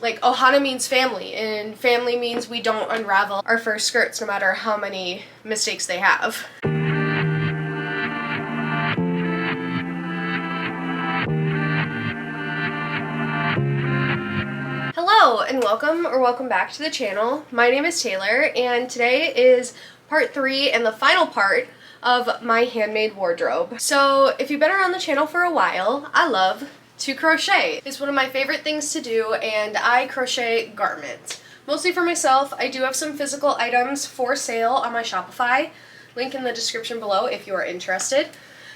like ohana means family, and family means we don't unravel our first skirts no matter how many mistakes they have. Hello and welcome back to the channel. My name is Taylor and today is part 3 and the final part of my handmade wardrobe. So if you've been around the channel for a while, I love to crochet. It's one of my favorite things to do, and I crochet garments. Mostly for myself. I do have some physical items for sale on my Shopify. Link in the description below if you are interested.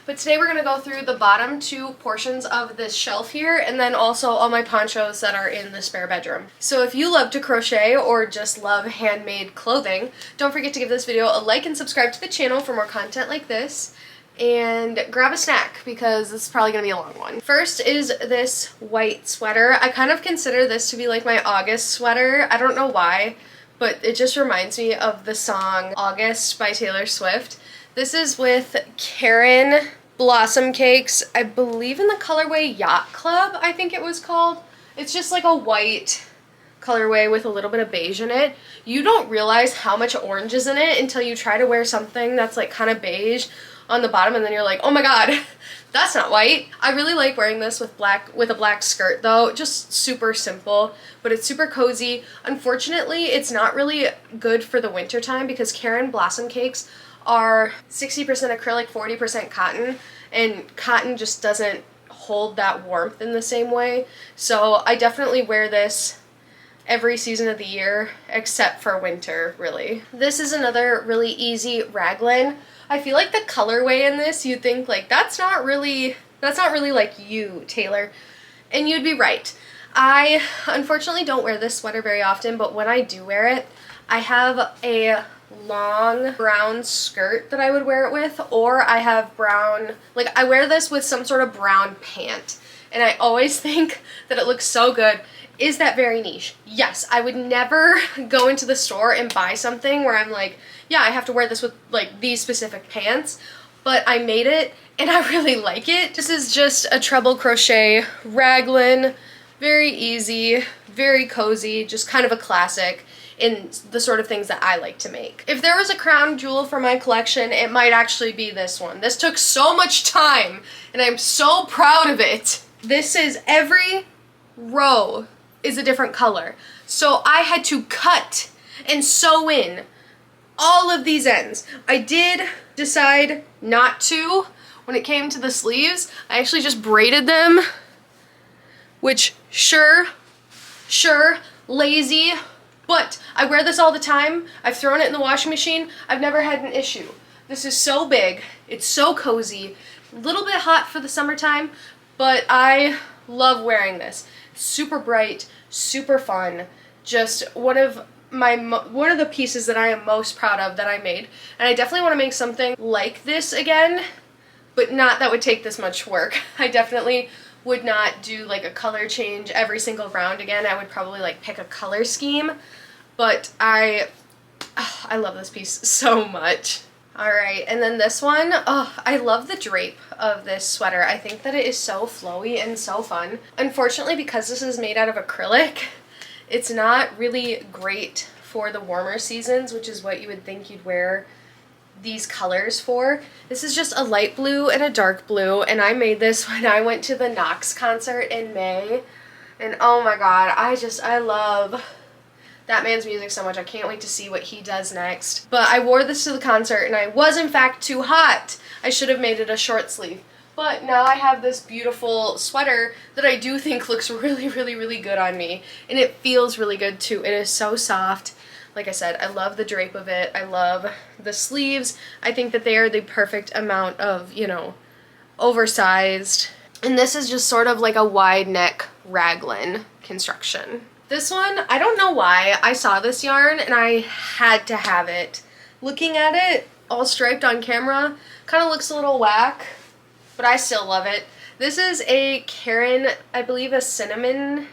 But today we're going to go through the bottom 2 portions of this shelf here, and then also all my ponchos that are in the spare bedroom. So if you love to crochet or just love handmade clothing, don't forget to give this video a like and subscribe to the channel for more content like this. And grab a snack because this is probably going to be a long one. First is this white sweater. I kind of consider this to be like my August sweater. I don't know why, but it just reminds me of the song August by Taylor Swift. This is with Karen Blossom Cakes, I believe in the colorway Yacht Club, I think it was called. It's just like a white colorway with a little bit of beige in it. You don't realize how much orange is in it until you try to wear something that's like kind of beige on the bottom, and then you're like, oh my god, that's not white. I really like wearing this with a black skirt though. Just super simple, but it's super cozy. Unfortunately, it's not really good for the winter time because Karen Blossom Cakes are 60% acrylic, 40% cotton, and cotton just doesn't hold that warmth in the same way. So I definitely wear this every season of the year except for winter, really. This is another really easy raglan. I feel like the colorway in this, you'd think like that's not really like you, Taylor. And you'd be right. I unfortunately don't wear this sweater very often, but when I do wear it, I have a long brown skirt that I would wear it with, or I have brown, like I wear this with some sort of brown pant, and I always think that it looks so good. Is that very niche? Yes, I would never go into the store and buy something where I'm like, yeah, I have to wear this with like these specific pants, but I made it and I really like it. This is just a treble crochet raglan, very easy, very cozy, just kind of a classic in the sort of things that I like to make. If there was a crown jewel for my collection, it might actually be this one. This took so much time, and I'm so proud of it. This is every row is a different color. So I had to cut and sew in all of these ends. I did decide not to when it came to the sleeves. I actually just braided them, which sure, lazy, but I wear this all the time. I've thrown it in the washing machine. I've never had an issue. This is so big. It's so cozy. A little bit hot for the summertime, but I love wearing this. Super bright, super fun. Just one of the pieces that I am most proud of that I made. And I definitely want to make something like this again, but not that would take this much work. I definitely would not do like a color change every single round again. I would probably like pick a color scheme, but I love this piece so much. Alright, and then this one, I love the drape of this sweater. I think that it is so flowy and so fun. Unfortunately, because this is made out of acrylic, it's not really great for the warmer seasons, which is what you would think you'd wear these colors for. This is just a light blue and a dark blue, and I made this when I went to the Knox concert in May, and oh my god, I love that man's music so much. I can't wait to see what he does next. But I wore this to the concert and I was in fact too hot. I should have made it a short sleeve. But now I have this beautiful sweater that I do think looks really good on me, and it feels really good too. It is so soft. Like I said, I love the drape of it. I love the sleeves. I think that they are the perfect amount of, you know, oversized. And this is just sort of like a wide neck raglan construction. This one, I don't know why. I saw this yarn and I had to have it. Looking at it, all striped on camera, kind of looks a little whack, but I still love it. This is a Karen, I believe a cinnamon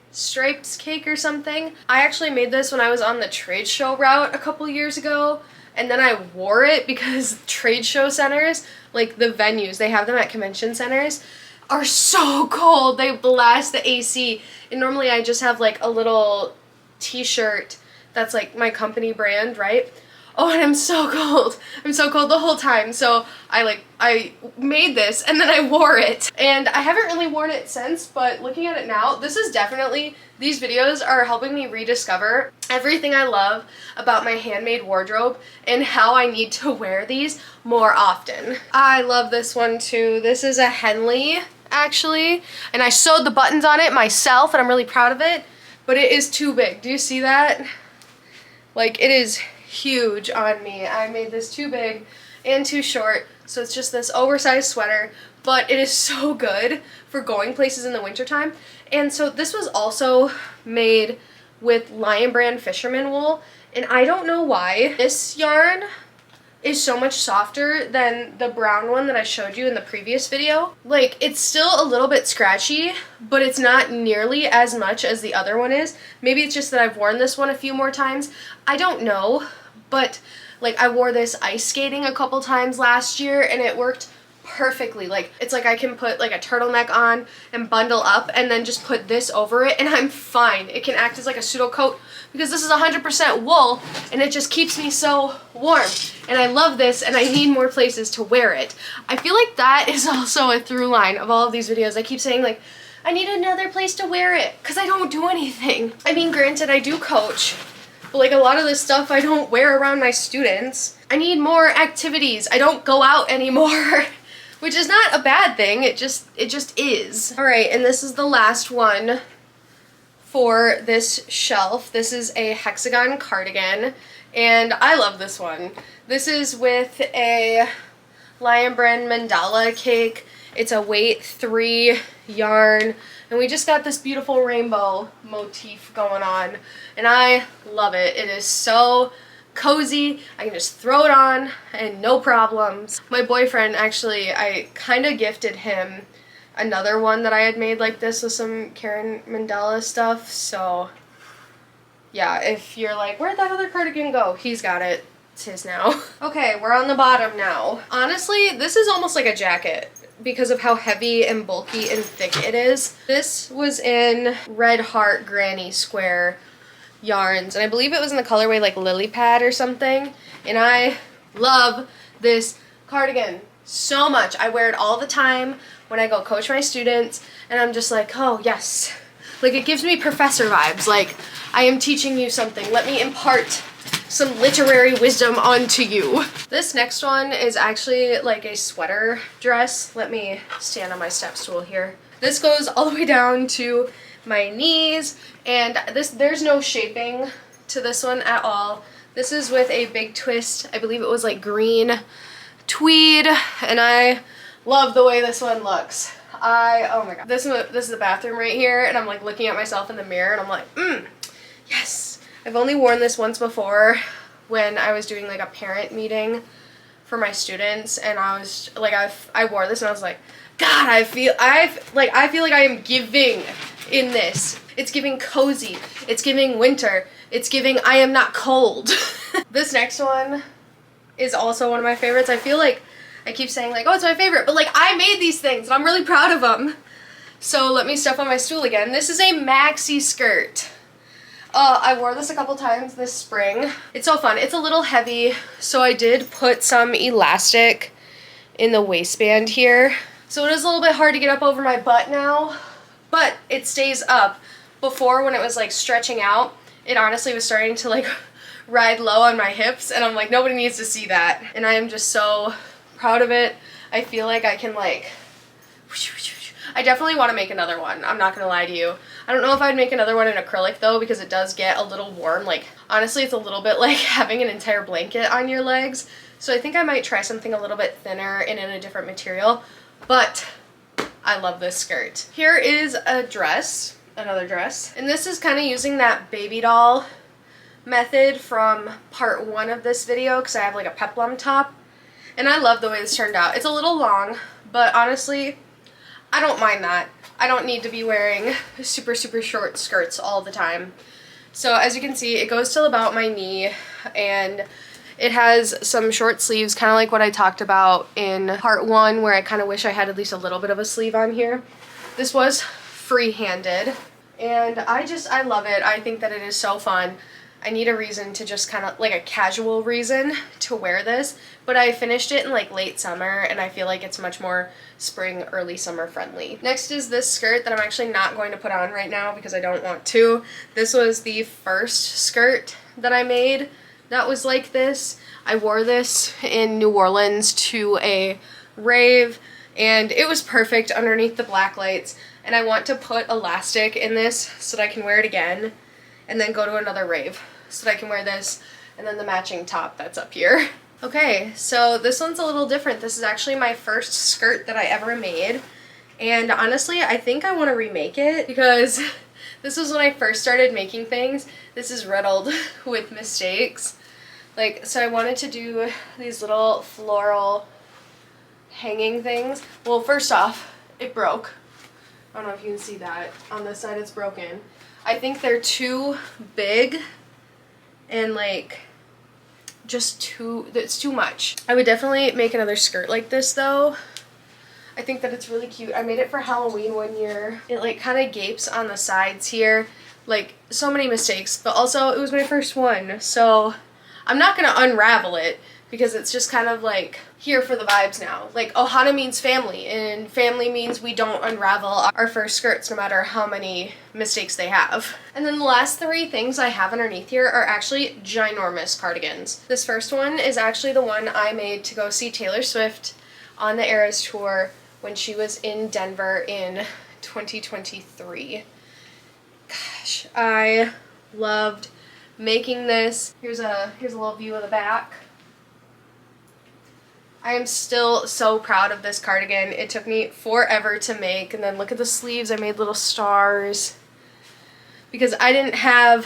stripes cake or something. I actually made this when I was on the trade show route a couple years ago, and then I wore it because trade show centers, like the venues, they have them at convention centers, are so cold. They blast the AC. And normally I just have like a little t-shirt that's like my company brand, right? Oh, and I'm so cold. I'm so cold the whole time. So I made this and then I wore it. And I haven't really worn it since, but looking at it now, this is definitely, these videos are helping me rediscover everything I love about my handmade wardrobe and how I need to wear these more often. I love this one too. This is a Henley, actually, and I sewed the buttons on it myself and I'm really proud of it, but it is too big. Do you see that? Like, it is huge on me. I made this too big and too short, so it's just this oversized sweater, but it is so good for going places in the wintertime. And so this was also made with Lion Brand Fisherman wool, and I don't know why this yarn is so much softer than the brown one that I showed you in the previous video. Like, it's still a little bit scratchy, but it's not nearly as much as the other one is. Maybe it's just that I've worn this one a few more times. I don't know, but like, I wore this ice skating a couple times last year and it worked perfectly. Like, it's like I can put like a turtleneck on and bundle up and then just put this over it and I'm fine. It can act as like a pseudo coat because this is 100% wool and it just keeps me so warm. And I love this and I need more places to wear it. I feel like that is also a through line of all of these videos. I keep saying like, I need another place to wear it because I don't do anything. I mean, granted, I do coach, but like a lot of this stuff I don't wear around my students. I need more activities. I don't go out anymore. Which is not a bad thing, it just is. Alright, and this is the last one for this shelf. This is a hexagon cardigan, and I love this one. This is with a Lion Brand mandala cake. It's a weight 3 yarn, and we just got this beautiful rainbow motif going on, and I love it. It is so cozy. I can just throw it on and no problems. My boyfriend, actually, I kind of gifted him another one that I had made like this with some Karen Mandela stuff, so yeah, if you're like, where'd that other cardigan go? He's got it. It's his now. Okay, we're on the bottom now. Honestly, this is almost like a jacket because of how heavy and bulky and thick it is. This was in Red Heart Granny Square yarns, and I believe it was in the colorway like Lily Pad or something, and I love this cardigan so much. I wear it all the time when I go coach my students, and I'm just like, oh yes, like it gives me professor vibes, like I am teaching you something. Let me impart some literary wisdom onto you. This next one is actually like a sweater dress. Let me stand on my step stool here. This goes all the way down to my knees, and there's no shaping to this one at all. This is with a big twist. I believe it was like green tweed, and I love the way this one looks. Oh my god. This is the bathroom right here, and I'm like looking at myself in the mirror and I'm like, yes. I've only worn this once before when I was doing like a parent meeting for my students, and I was like, I wore this and I was like, God, I feel like I am giving in this. It's giving cozy. It's giving winter. It's giving I am not cold. This next one is also one of my favorites. I feel like I keep saying like, oh, it's my favorite, but like I made these things and I'm really proud of them. So let me step on my stool again. This is a maxi skirt. I wore this a couple times this spring. It's so fun. It's a little heavy, so I did put some elastic in the waistband here. So it is a little bit hard to get up over my butt now, but it stays up. Before, when it was like stretching out, it honestly was starting to like ride low on my hips, and I'm like, nobody needs to see that. And I am just so proud of it. I feel like I can like, I definitely want to make another one. I'm not gonna lie to you. I don't know if I'd make another one in acrylic though, because it does get a little warm. Like, honestly, it's a little bit like having an entire blanket on your legs. So I think I might try something a little bit thinner and in a different material, but I love this skirt. Here is a dress, another dress, and this is kind of using that baby doll method from part 1 of this video, because I have like a peplum top, and I love the way this turned out. It's a little long, but honestly, I don't mind that. I don't need to be wearing super short skirts all the time. So as you can see, it goes till about my knee, and It has some short sleeves, kind of like what I talked about in part 1, where I kind of wish I had at least a little bit of a sleeve on here. This was free-handed, and I love it. I think that it is so fun. I need a reason to just kind of, like a casual reason to wear this, but I finished it in like late summer, and I feel like it's much more spring, early summer friendly. Next is this skirt that I'm actually not going to put on right now because I don't want to. This was the first skirt that I made that was like this. I wore this in New Orleans to a rave, and it was perfect underneath the black lights, and I want to put elastic in this so that I can wear it again and then go to another rave so that I can wear this and then the matching top that's up here. Okay, so this one's a little different. This is actually my first skirt that I ever made, and honestly I think I want to remake it because this was when I first started making things. This is riddled with mistakes. Like, so I wanted to do these little floral hanging things. Well, first off, it broke. I don't know if you can see that. On this side it's broken. I think they're too big and like it's too much. I would definitely make another skirt like this though. I think that it's really cute. I made it for Halloween one year. It like kind of gapes on the sides here. Like, so many mistakes, but also it was my first one, so I'm not gonna unravel it because it's just kind of like here for the vibes now. Like, Ohana means family, and family means we don't unravel our first skirts no matter how many mistakes they have. And then the last 3 things I have underneath here are actually ginormous cardigans. This first one is actually the one I made to go see Taylor Swift on the Eras tour when she was in Denver in 2023. Gosh, I loved making this. Here's a little view of the back. I am still so proud of this cardigan. It took me forever to make, and then look at the sleeves. I made little stars because I didn't have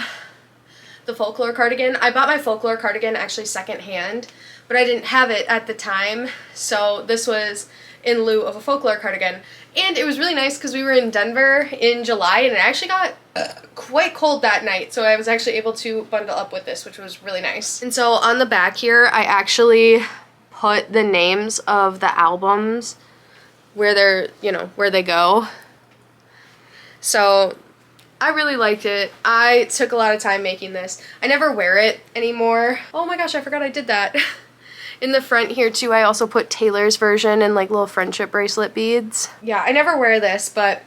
the folklore cardigan. I bought my folklore cardigan actually secondhand, but I didn't have it at the time, so this was in lieu of a folklore cardigan. And it was really nice because we were in Denver in July, and it actually got quite cold that night, so I was actually able to bundle up with this, which was really nice. And so on the back here, I actually put the names of the albums where they're, where they go. So I really liked it. I took a lot of time making this. I never wear it anymore. Oh my gosh, I forgot I did that. In the front here too, I also put Taylor's version and like little friendship bracelet beads. Yeah, I never wear this, but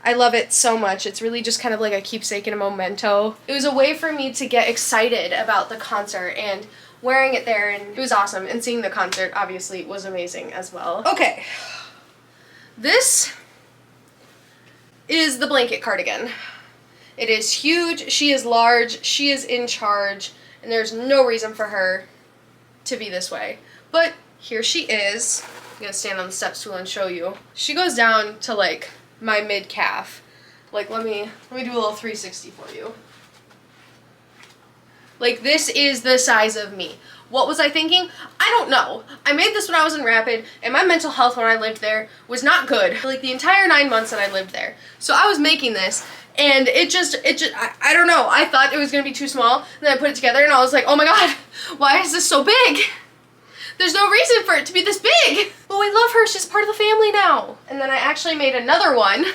I love it so much. It's really just kind of like a keepsake and a memento. It was a way for me to get excited about the concert, and wearing it there, and it was awesome. And seeing the concert obviously was amazing as well. Okay, this is the blanket cardigan. It is huge, she is large, she is in charge, and there's no reason for her to be this way. But here she is. I'm gonna stand on the step stool and show you. She goes down to like my mid-calf. Like, let me do a little 360 for you. Like, this is the size of me. What was I thinking? I don't know. I made this when I was in Rapid, and my mental health when I lived there was not good for like the entire 9 months that I lived there. So I was making this, and it just, I don't know. I thought it was gonna be too small, and then I put it together, and I was like, oh my god, why is this so big? There's no reason for it to be this big. But we love her, she's part of the family now. And then I actually made another one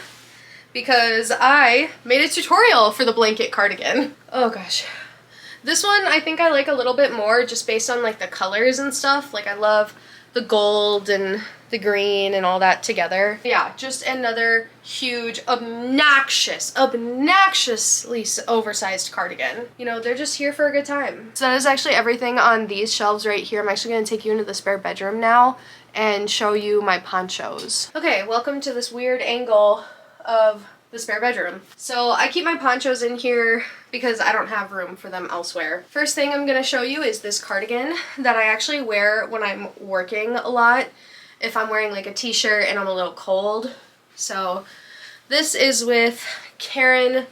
because I made a tutorial for the blanket cardigan. Oh gosh. This one I think I like a little bit more just based on like the colors and stuff. Like, I love the gold and the green and all that together. Yeah, just another huge, obnoxiously oversized cardigan. You know, they're just here for a good time. So that is actually everything on these shelves right here. I'm actually gonna take you into the spare bedroom now and show you my ponchos. Okay, welcome to this weird angle of the spare bedroom. So I keep my ponchos in here because I don't have room for them elsewhere. First thing I'm gonna show you is this cardigan that I actually wear when I'm working a lot, if I'm wearing like a t-shirt and I'm a little cold. So this is with Karen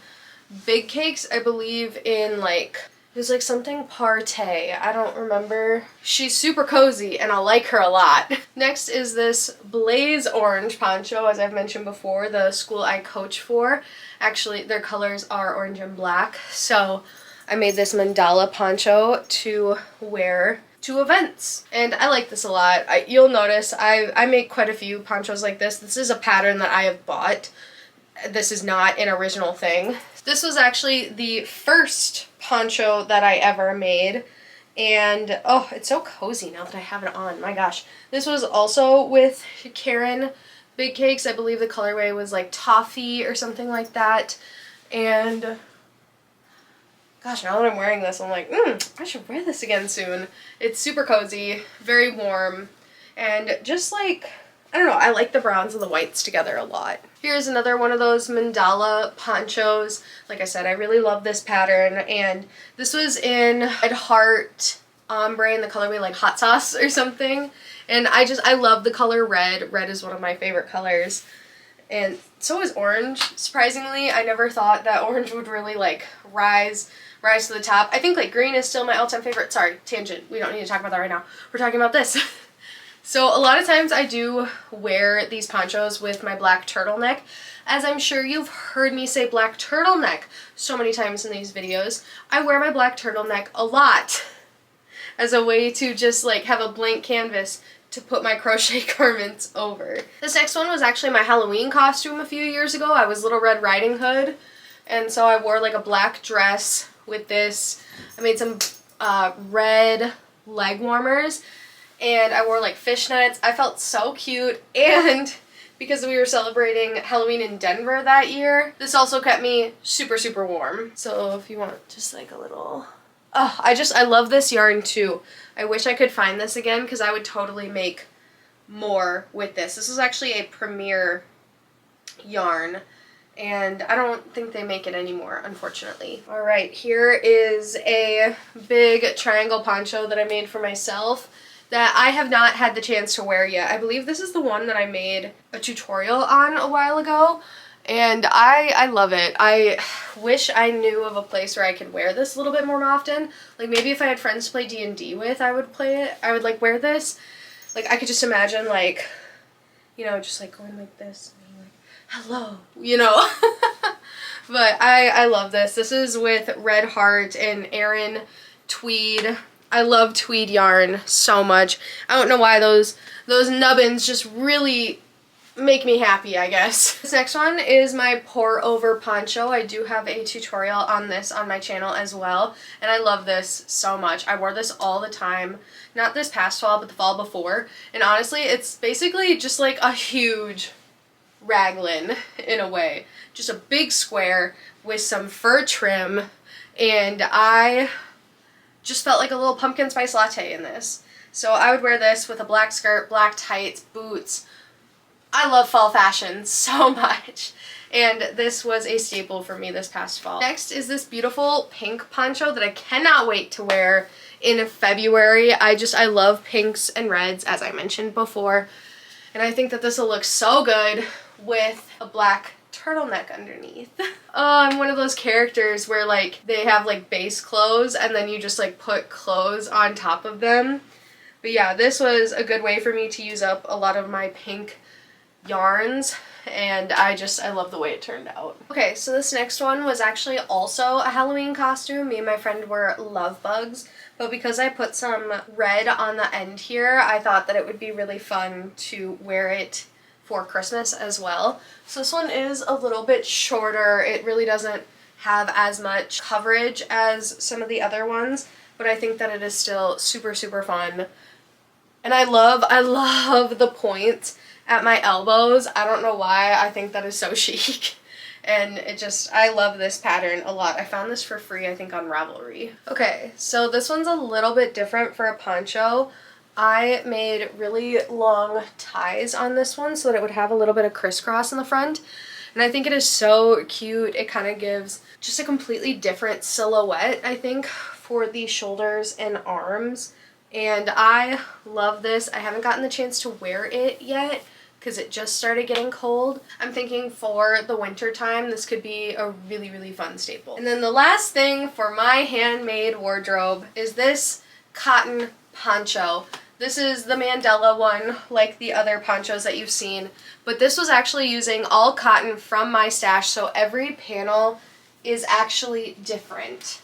Big Cakes, I believe, in like, it was like something Partey, I don't remember. She's super cozy and I like her a lot. Next is this blaze orange poncho, as I've mentioned before, the school I coach for. Actually, their colors are orange and black, so I made this mandala poncho to wear to events. And I like this a lot. You'll notice I make quite a few ponchos like this. This is a pattern that I have bought. This is not an original thing. This was actually the first poncho that I ever made. And oh, it's so cozy now that I have it on. My gosh. This was also with Karen Big Cakes. I believe the colorway was like toffee or something like that. And gosh, now that I'm wearing this, I'm like, I should wear this again soon. It's super cozy, very warm, and just like, I don't know, I like the browns and the whites together a lot. Here's another one of those mandala ponchos. Like I said, I really love this pattern, and this was in Red Heart ombre in the colorway like hot sauce or something. And I love the color red. Red is one of my favorite colors. And so is orange. Surprisingly, I never thought that orange would really like rise to the top. I think like green is still my all-time favorite. Sorry, tangent. We don't need to talk about that right now. We're talking about this. So a lot of times I do wear these ponchos with my black turtleneck. As I'm sure you've heard me say black turtleneck so many times in these videos, I wear my black turtleneck a lot as a way to just like have a blank canvas to put my crochet garments over. This next one was actually my Halloween costume a few years ago. I was Little Red Riding Hood, and so I wore like a black dress with this. I made some red leg warmers, and I wore like fishnets. I felt so cute, and because we were celebrating Halloween in Denver that year, this also kept me super, super warm. So if you want just like a little... Oh, I love this yarn too. I wish I could find this again because I would totally make more with this. This is actually a Premier yarn, and I don't think they make it anymore, unfortunately. All right, here is a big triangle poncho that I made for myself that I have not had the chance to wear yet. I believe this is the one that I made a tutorial on a while ago, and I love it. I wish I knew of a place where I could wear this a little bit more often. Like maybe if I had friends to play D&D with, I would play it. I would like wear this. Like I could just imagine like, you know, just like going like this and being like, hello, you know. But I love this. This is with Red Heart and Aran tweed. I love tweed yarn so much. I don't know why those nubbins just really make me happy, I guess. This next one is my pour over poncho. I do have a tutorial on this on my channel as well, and I love this so much. I wore this all the time, not this past fall, but the fall before, and honestly, it's basically just like a huge raglan in a way. Just a big square with some fur trim, and I just felt like a little pumpkin spice latte in this. So I would wear this with a black skirt, black tights, boots. I love fall fashion so much, and this was a staple for me this past fall. Next is this beautiful pink poncho that I cannot wait to wear in February. I love pinks and reds, as I mentioned before, and I think that this will look so good with a black turtleneck underneath. Oh, I'm one of those characters where like they have like base clothes and then you just like put clothes on top of them. But yeah, this was a good way for me to use up a lot of my pink yarns, and I love the way it turned out. Okay, so this next one was actually also a Halloween costume. Me and my friend were love bugs, but because I put some red on the end here, I thought that it would be really fun to wear it for Christmas as well. So this one is a little bit shorter. It really doesn't have as much coverage as some of the other ones, but I think that it is still super, super fun. And I love the points at my elbows. I don't know why, I think that is so chic. And I love this pattern a lot. I found this for free, I think, on Ravelry. Okay, so this one's a little bit different for a poncho. I made really long ties on this one so that it would have a little bit of crisscross in the front. And I think it is so cute. It kind of gives just a completely different silhouette, I think, for the shoulders and arms. And I love this. I haven't gotten the chance to wear it yet because it just started getting cold. I'm thinking for the winter time, this could be a really, really fun staple. And then the last thing for my handmade wardrobe is this cotton poncho. This is the Mandela one, like the other ponchos that you've seen, but this was actually using all cotton from my stash, so every panel is actually different.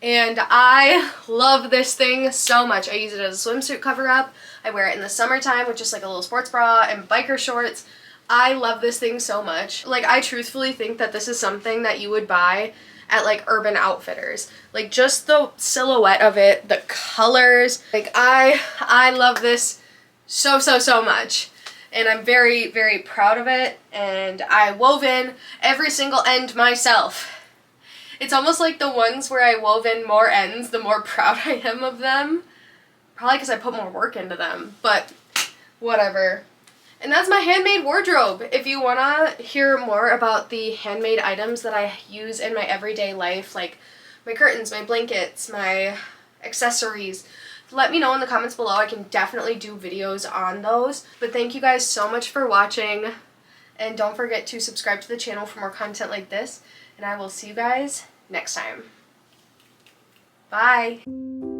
And I love this thing so much. I use it as a swimsuit cover-up. I wear it in the summertime with just like a little sports bra and biker shorts. I love this thing so much. Like, I truthfully think that this is something that you would buy at like Urban Outfitters. Like, just the silhouette of it, the colors. Like, I love this so much. And I'm very, very proud of it. And I wove in every single end myself. It's almost like the ones where I wove in more ends, the more proud I am of them. Probably because I put more work into them, but whatever. And that's my handmade wardrobe. If you want to hear more about the handmade items that I use in my everyday life, like my curtains, my blankets, my accessories, let me know in the comments below. I can definitely do videos on those. But thank you guys so much for watching. And don't forget to subscribe to the channel for more content like this. And I will see you guys next time. Bye!